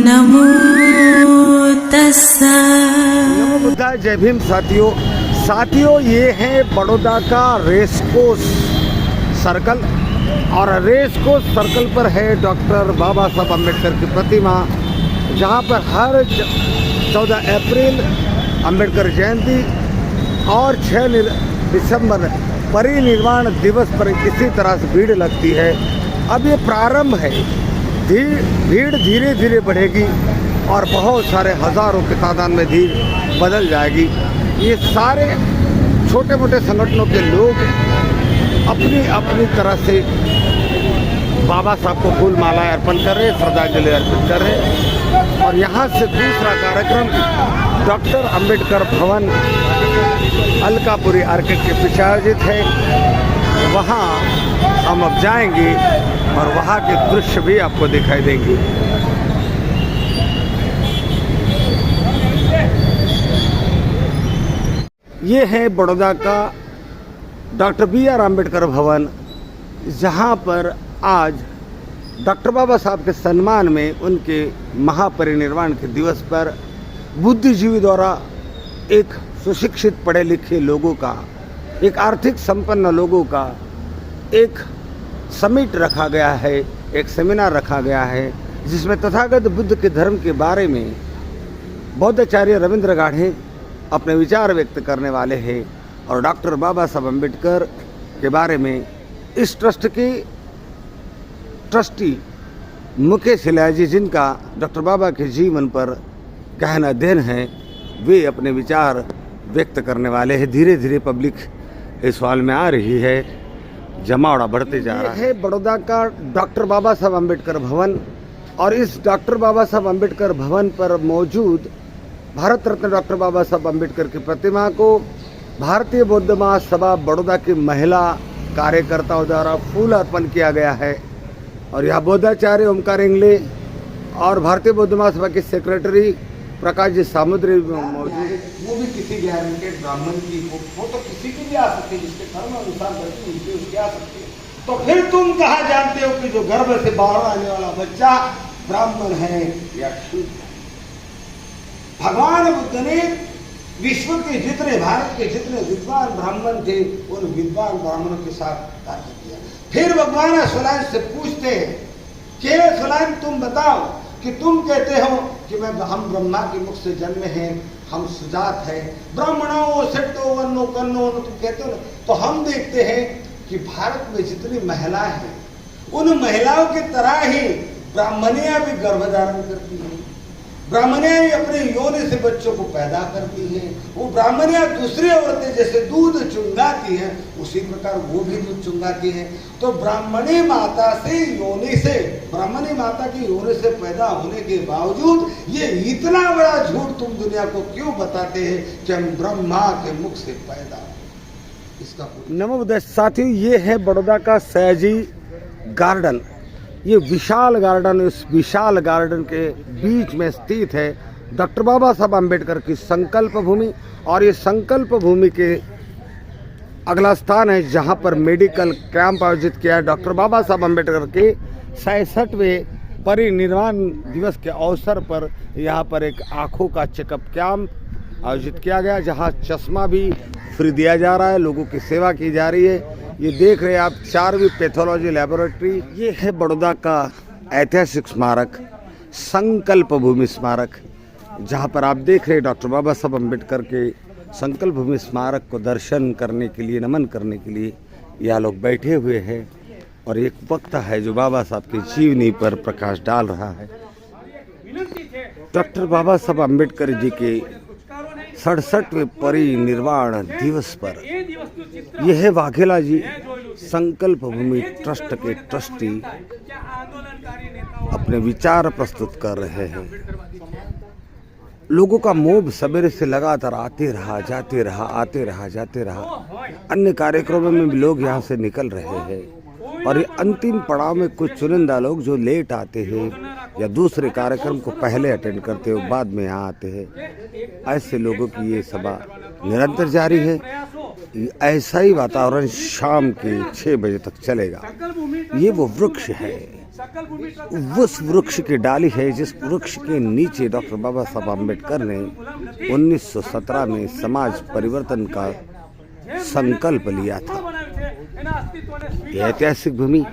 नमो तस्सा। नमो बुद्धाय। जय भीम साथियों, ये है बड़ौदा का रेसकोर्स सर्कल और रेसकोर्स सर्कल पर है डॉक्टर बाबा साहब अम्बेडकर की प्रतिमा, जहाँ पर हर 14 अप्रैल अम्बेडकर जयंती और 6 दिसंबर परिनिर्वाण दिवस पर इसी तरह से भीड़ लगती है। अब ये प्रारंभ है, भीड़ धीरे धीरे बढ़ेगी और बहुत सारे हज़ारों की तादाद में भीड़ बदल जाएगी। ये सारे छोटे मोटे संगठनों के लोग अपनी अपनी तरह से बाबा साहब को फूल माला अर्पण कर रहे, श्रद्धांजलि अर्पित कर रहे। और यहाँ से दूसरा कार्यक्रम डॉक्टर अंबेडकर भवन अलकापुरी आर्किड के पीछे आयोजित है। वहाँ हम अब जाएंगे और वहाँ के दृश्य भी आपको दिखाई देंगे। ये है बड़ौदा का डॉक्टर BR अम्बेडकर भवन, जहाँ पर आज डॉक्टर बाबा साहब के सम्मान में उनके महापरिनिर्वाण के दिवस पर बुद्धिजीवी द्वारा एक सुशिक्षित पढ़े लिखे लोगों का, एक आर्थिक संपन्न लोगों का एक समिट रखा गया है, एक सेमिनार रखा गया है, जिसमें तथागत बुद्ध के धर्म के बारे में बौद्धाचार्य रविंद्र गाढ़े अपने विचार व्यक्त करने वाले हैं। और डॉक्टर बाबा साहब अम्बेडकर के बारे में इस ट्रस्ट के ट्रस्टी मुकेश हिलाय जी, जिनका डॉक्टर बाबा के जीवन पर गहन अध्ययन है, वे अपने विचार व्यक्त करने वाले हैं। धीरे धीरे पब्लिक इस हॉल में आ रही है, जमावड़ा बढ़ते जा रहा है। बड़ौदा का डॉक्टर बाबा साहब अम्बेडकर भवन, और इस डॉक्टर बाबा साहब अम्बेडकर भवन पर मौजूद भारत रत्न डॉक्टर बाबा साहब अम्बेडकर की प्रतिमा को भारतीय बौद्ध महासभा बड़ौदा की महिला कार्यकर्ताओं द्वारा फूल अर्पण किया गया है। और यहाँ बौद्धाचार्य ओमकार इंगले और भारतीय बौद्ध महासभा के सेक्रेटरी प्रकाश जी सामुद्री मौजूद। वो भी किसी गैरमेंटेड ब्राह्मण की वो तो किसी की भी आ सकती है, जिसके धर्म अनुसार गलती उनकी उसकी आ सकती है। तो फिर तुम कहा जानते हो कि जो गर्भ से बाहर आने वाला बच्चा ब्राह्मण है या शूद्र है? भगवान बुद्ध ने विश्व के जितने, भारत के जितने विद्वान ब्राह्मण थे, उन विद्वान ब्राह्मणों के साथ कार्य किया। फिर भगवान अश्वलायन से पूछते हैं कि अश्वलायन तुम बताओ कि तुम कहते हो कि हम ब्रह्मा के मुख से जन्मे हैं, हम सुजात हैं, ब्राह्मणों सेठो वन्नो कन्नो, तुम कहते हो ना। तो हम देखते हैं कि भारत में जितनी महिलाएं हैं, उन महिलाओं की तरह ही ब्राह्मणियां भी गर्भधारण करती हैं, ब्राह्मणियां भी अपने योनि से बच्चों को पैदा करती हैं। वो ब्राह्मणियां दूसरी औरतें जैसे दूध चुंगाती हैं, उसी प्रकार वो भी दूध चुंगाती हैं। तो ब्राह्मणी माता से योनि से, ब्राह्मणी माता की योनि से पैदा होने के बावजूद ये इतना बड़ा झूठ तुम दुनिया को क्यों बताते हैं कि हम ब्रह्मा के मुख से पैदा? इसका नमो बुद्धाय। साथियों, ये है बड़ौदा का सयाजी गार्डन। ये विशाल गार्डन, इस विशाल गार्डन के बीच में स्थित है डॉक्टर बाबा साहब अम्बेडकर की संकल्प भूमि। और ये संकल्प भूमि के अगला स्थान है जहां पर मेडिकल कैंप आयोजित किया है। डॉक्टर बाबा साहब अम्बेडकर के 66वें परिनिर्वाण दिवस के अवसर पर यहाँ पर एक आँखों का चेकअप कैंप आयोजित किया गया, जहाँ चश्मा भी फ्री दिया जा रहा है, लोगों की सेवा की जा रही है। ये देख रहे हैं आप 4वीं पैथोलॉजी लैबोरेटरी। ये है बड़ौदा का ऐतिहासिक स्मारक, संकल्प भूमि स्मारक, जहाँ पर आप देख रहे हैं डॉक्टर बाबा साहब अम्बेडकर के संकल्प भूमि स्मारक को दर्शन करने के लिए, नमन करने के लिए यह लोग बैठे हुए हैं। और एक वक्ता है जो बाबा साहब की जीवनी पर प्रकाश डाल रहा है। डॉक्टर बाबा साहब अम्बेडकर जी के 67वें परिनिर्वाण दिवस पर यह है वाघेला जी संकल्प भूमि ट्रस्ट के ट्रस्टी अपने विचार प्रस्तुत कर रहे हैं। लोगों का मोह सवेरे से लगातार आते रहा, जाते रहा, आते रहा, जाते रहा। अन्य कार्यक्रमों में भी लोग यहाँ से निकल रहे हैं। और ये अंतिम पड़ाव में कुछ चुनिंदा लोग जो लेट आते हैं या दूसरे कार्यक्रम को पहले अटेंड करते हो, बाद में यहाँ आते हैं। ऐसे लोगों की ये सभा निरंतर जारी है। ऐसा ही वातावरण शाम के 6 बजे तक चलेगा। ये वो वृक्ष है उस वृक्ष की डाली है जिस वृक्ष के नीचे डॉक्टर बाबा साहब आम्बेडकर ने 1917 में समाज परिवर्तन का संकल्प लिया था। यह ऐतिहासिक भूमि,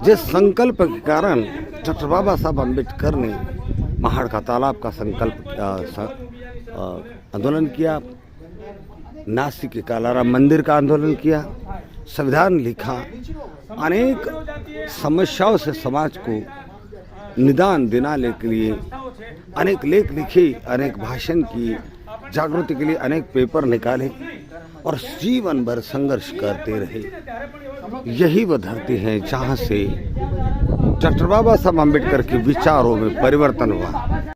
जिस संकल्प के कारण डॉक्टर बाबा साहब आम्बेडकर ने महाड़ का तालाब का आंदोलन किया, नासिक के कालाराम मंदिर का आंदोलन किया, संविधान लिखा, अनेक समस्याओं से समाज को निदान दिलाने के लिए अनेक लेख लिखे, अनेक भाषण किए, जागृति के लिए अनेक पेपर निकाले और जीवन भर संघर्ष करते रहे। यही वह धरती है जहाँ से डॉक्टर बाबा साहब आम्बेडकर के विचारों में परिवर्तन हुआ।